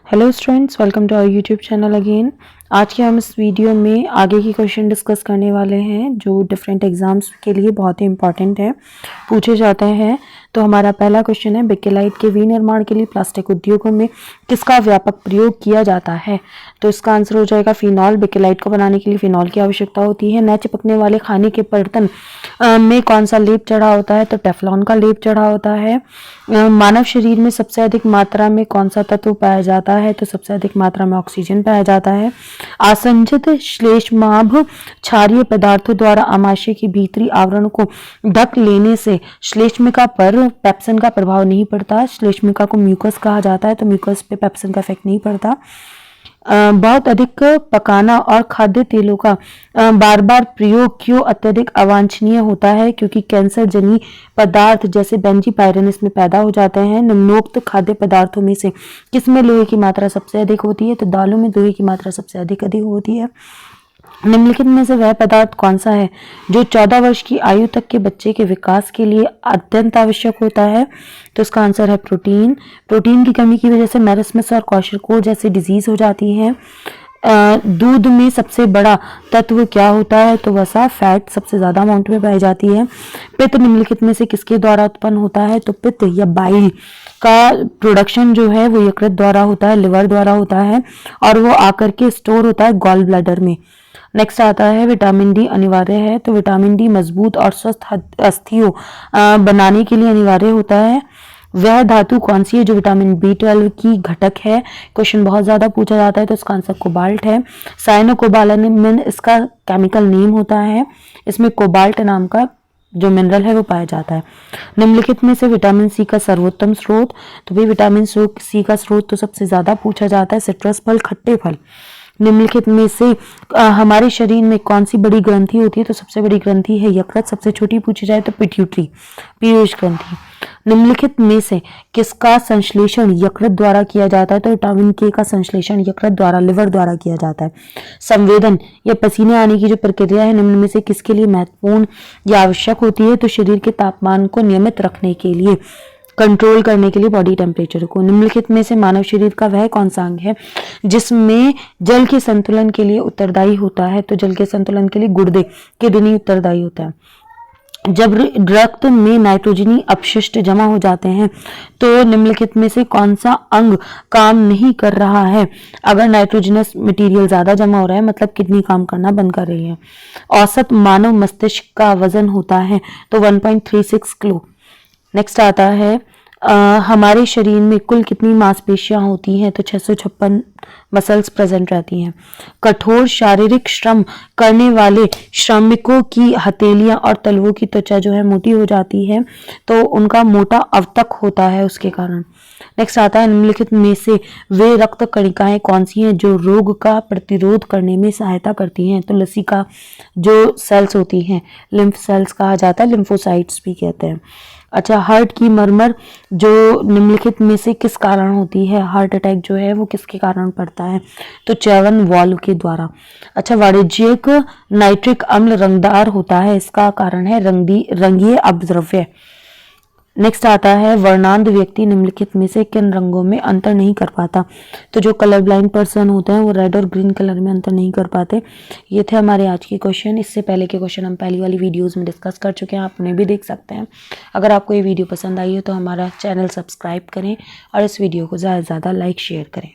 Hello students, welcome to our YouTube channel again. आज के हम इस वीडियो में आगे की क्वेश्चन डिस्कस करने वाले हैं जो डिफरेंट एग्जाम्स के लिए बहुत ही इंपॉर्टेंट है, पूछे जाते हैं। तो हमारा पहला क्वेश्चन है, बेकेलाइट के विनिर्माण के लिए प्लास्टिक उद्योगों में किसका व्यापक प्रयोग किया जाता है? तो इसका आंसर हो जाएगा फिनॉल। बेकेलाइट को बनाने के लिए फिनॉल की आवश्यकता होती है। न चिपकने वाले खाने के बर्तन में कौन सा लेप चढ़ा होता है? तो टेफ्लॉन का लेप चढ़ा होता है। मानव शरीर में सबसे अधिक मात्रा में कौन सा तत्व पाया जाता है? तो सबसे अधिक मात्रा में ऑक्सीजन पाया जाता है। आसंजित श्लेष्माभ क्षारीय पदार्थों द्वारा आमाशय के भीतरी आवरण को ढक लेने से श्लेष्मिका पर पेप्सिन का प्रभाव नहीं पड़ता। श्लेष्मिका को म्यूकस कहा जाता है, तो म्यूकस पे पेप्सिन का इफेक्ट नहीं पड़ता। बहुत अधिक पकाना और खाद्य तेलों का बार बार प्रयोग क्यों अत्यधिक अवांछनीय होता है? क्योंकि कैंसर जनी पदार्थ जैसे बेंजीपायरन इसमें पैदा हो जाते हैं। निम्नोक्त खाद्य पदार्थों में से किसमें लोहे की मात्रा सबसे अधिक होती है? तो दालों में लोहे की मात्रा सबसे अधिक होती है। निम्नलिखित में से वह पदार्थ कौन सा है जो 14 वर्ष की आयु तक के बच्चे के विकास के लिए अत्यंत आवश्यक होता है? तो इसका आंसर है प्रोटीन। प्रोटीन की कमी की वजह से मैरस्मस और क्वाशरकोर जैसी डिजीज हो जाती है। दूध में सबसे बड़ा तत्व क्या होता है? तो वसा, फैट सबसे ज्यादा अमाउंट में पाई जाती है। पित्त निम्नलिखित में से किसके द्वारा उत्पन्न होता है? तो पित्त या बाइल का प्रोडक्शन जो है वो यकृत द्वारा होता है, लिवर द्वारा होता है, और वो आकर के स्टोर होता है गॉल ब्लैडर में। नेक्स्ट आता है विटामिन डी अनिवार्य है। तो विटामिन डी मजबूत और स्वस्थ अस्थियों बनाने के लिए अनिवार्य होता है। वह धातु कौन सी है जो विटामिन B12 की घटक है? क्वेश्चन बहुत ज्यादा पूछा जाता है, तो इसका आंसर कोबाल्ट है। साइनोकोबालामिन इसका केमिकल नेम होता है। इसमें कोबाल्ट नाम का जो मिनरल है वो पाया जाता है। निम्नलिखित में से विटामिन सी का सर्वोत्तम स्रोत? तो भाई विटामिन सी का स्रोत तो सबसे ज्यादा पूछा जाता है सिट्रस फल, खट्टे फल। निम्नलिखित में से हमारे शरीर में कौन सी बड़ी ग्रंथि होती है? तो सबसे बड़ी ग्रंथि है यकृत। सबसे छोटी पूछी जाए तो पिट्यूटरी, पीयूष ग्रंथि। निम्नलिखित में से किसका संश्लेषण यकृत द्वारा किया जाता है? तो विटामिन के का संश्लेषण यकृत द्वारा, लिवर द्वारा किया जाता है। संवेदन या पसीने आने की जो प्रक्रिया है निम्न में से किसके लिए महत्वपूर्ण या आवश्यक होती है? तो शरीर के तापमान को नियमित रखने के लिए, कंट्रोल करने के लिए बॉडी टेम्परेचर को। निम्नलिखित में से मानव शरीर का वह कौन सा अंग है जिसमें जल के संतुलन के लिए उत्तरदायी होता है? तो जल के संतुलन के लिए गुर्दे, किडनी उत्तरदायी होता है। जब रक्त में नाइट्रोजनी अपशिष्ट जमा हो जाते हैं तो निम्नलिखित में से कौन सा अंग काम नहीं कर रहा है? अगर नाइट्रोजनस मटेरियल ज्यादा जमा हो रहा है मतलब किडनी काम करना बंद कर रही है। औसत मानव मस्तिष्क का वजन होता है तो 1.36 किलो। नेक्स्ट आता है हमारे शरीर में कुल कितनी मांसपेशियां होती हैं? तो 656 मसल्स प्रेजेंट रहती हैं। कठोर शारीरिक श्रम करने वाले श्रमिकों की हथेलियां और तलवों की त्वचा जो है मोटी हो जाती है, तो उनका मोटा अवतक होता है उसके कारण। नेक्स्ट आता है निम्नलिखित में से वे रक्त कणिकाएं कौन सी हैं जो रोग का प्रतिरोध करने में सहायता करती हैं? तो लसिका जो सेल्स होती हैं, लिम्फ सेल्स कहा जाता है, लिम्फोसाइट्स भी कहते हैं। अच्छा, हार्ट की मरमर जो निम्नलिखित में से किस कारण होती है? हार्ट अटैक जो है वो किसके कारण पड़ता है? तो च्यवन वाल्व के द्वारा। अच्छा, वाणिज्यिक नाइट्रिक अम्ल रंगदार होता है, इसका कारण है रंगीय अपद्रव्य। नेक्स्ट आता है वर्णांध व्यक्ति निम्नलिखित में से किन रंगों में अंतर नहीं कर पाता? तो जो कलर ब्लाइंड पर्सन होते हैं वो रेड और ग्रीन कलर में अंतर नहीं कर पाते। ये थे हमारे आज के क्वेश्चन। इससे पहले के क्वेश्चन हम पहली वाली वीडियोस में डिस्कस कर चुके हैं, आप उन्हें भी देख सकते हैं। अगर आपको ये वीडियो पसंद आई हो तो हमारा चैनल सब्सक्राइब करें और इस वीडियो को ज़्यादा से ज़्यादा लाइक शेयर करें।